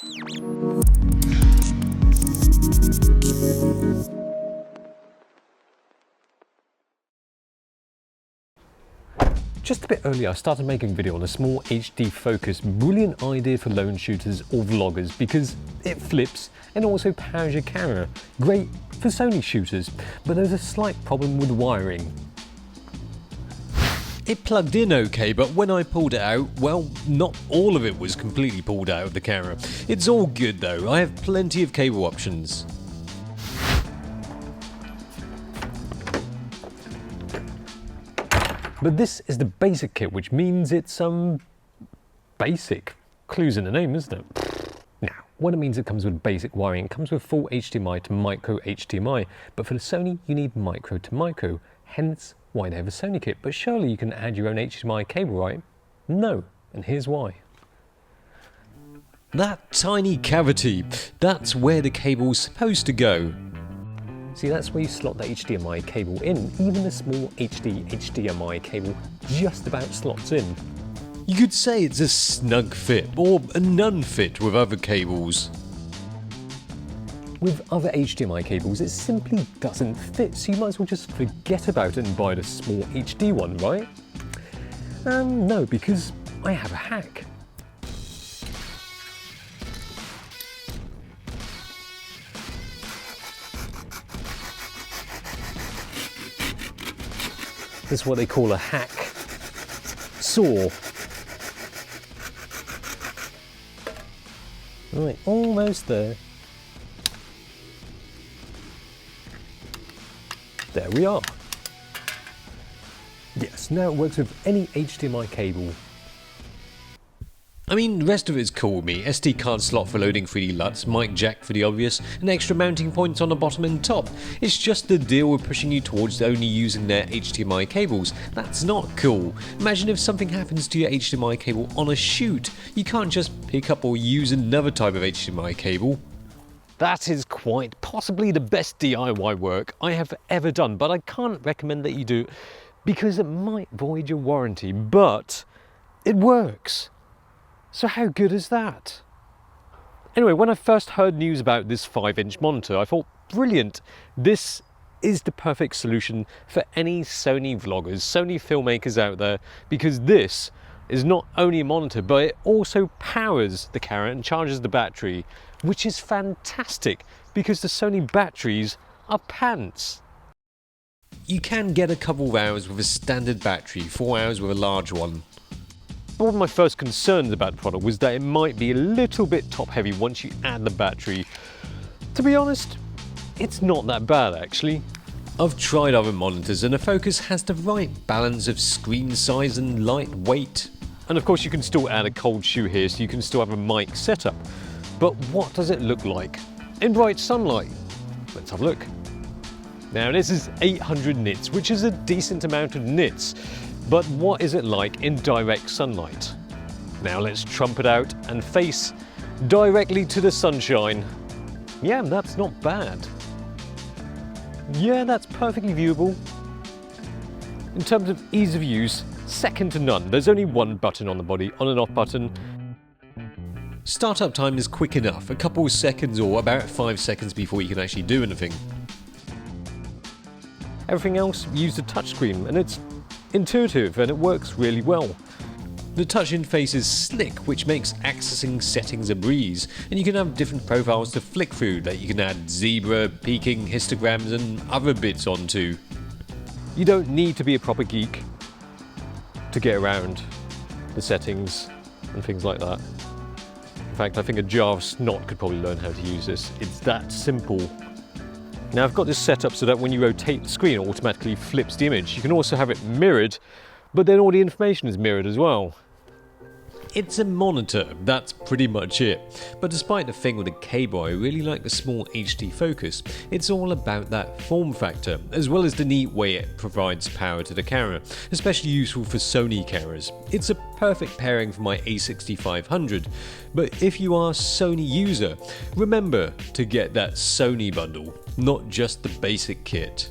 Just a bit earlier I started making a video on a SmallHD FOCUS, brilliant idea for lone shooters or vloggers because it flips and also powers your camera. Great for Sony shooters, but there's a slight problem with wiring. It plugged in okay, but when I pulled it out, well, not all of it was completely pulled out of the camera. It's all good though, I have plenty of cable options. But this is the basic kit, which means it's basic. Clues in the name, isn't it? Now, what it means, it comes with basic wiring. It comes with full HDMI to micro HDMI, but for the Sony you need micro to micro, hence why they have a Sony kit. But surely you can add your own HDMI cable, right? No, and here's why. That tiny cavity, that's where the cable's supposed to go. See, that's where you slot the HDMI cable in. Even the small HDMI cable just about slots in. You could say it's a snug fit, or a non-fit with other cables. With other HDMI cables, it simply doesn't fit, so you might as well just forget about it and buy the small HD one, right? No, because I have a hack. This is what they call a hack saw. Right, almost there. There we are. Yes, now it works with any HDMI cable. I mean, the rest of it's cool with me. SD card slot for loading 3D LUTs, mic jack for the obvious, and extra mounting points on the bottom and top. It's just the deal with pushing you towards only using their HDMI cables. That's not cool. Imagine if something happens to your HDMI cable on a shoot. You can't just pick up or use another type of HDMI cable. That is quite possibly the best DIY work I have ever done, but I can't recommend that you do it because it might void your warranty, but it works. So how good is that? Anyway, when I first heard news about this 5-inch monitor, I thought, brilliant, this is the perfect solution for any Sony vloggers, Sony filmmakers out there, because this is not only a monitor, but it also powers the camera and charges the battery, which is fantastic because the Sony batteries are pants. You can get a couple of hours with a standard battery, 4 hours with a large one. One of my first concerns about the product was that it might be a little bit top heavy once you add the battery. To be honest, it's not that bad actually. I've tried other monitors and the Focus has the right balance of screen size and light weight. And of course you can still add a cold shoe here, so you can still have a mic setup. But what does it look like in bright sunlight? Let's have a look. Now this is 800 nits, which is a decent amount of nits. But what is it like in direct sunlight? Now let's trump it out and face directly to the sunshine. Yeah, that's not bad. Yeah, that's perfectly viewable. In terms of ease of use, second to none. There's only one button on the body, on and off button. Startup time is quick enough, a couple of seconds or about 5 seconds before you can actually do anything. Everything else, use the touchscreen, and it's intuitive and it works really well. The touch interface is slick, which makes accessing settings a breeze, and you can have different profiles to flick through that you can add zebra, peaking, histograms and other bits onto. You don't need to be a proper geek to get around the settings and things like that. In fact, I think a jar of snot could probably learn how to use this. It's that simple. Now I've got this set up so that when you rotate the screen, it automatically flips the image. You can also have it mirrored, but then all the information is mirrored as well. It's a monitor, that's pretty much it. But despite the thing with the cable, I really like the SmallHD FOCUS. It's all about that form factor, as well as the neat way it provides power to the camera, especially useful for Sony cameras. It's a perfect pairing for my a6500, but if you are a Sony user, remember to get that Sony bundle, not just the basic kit.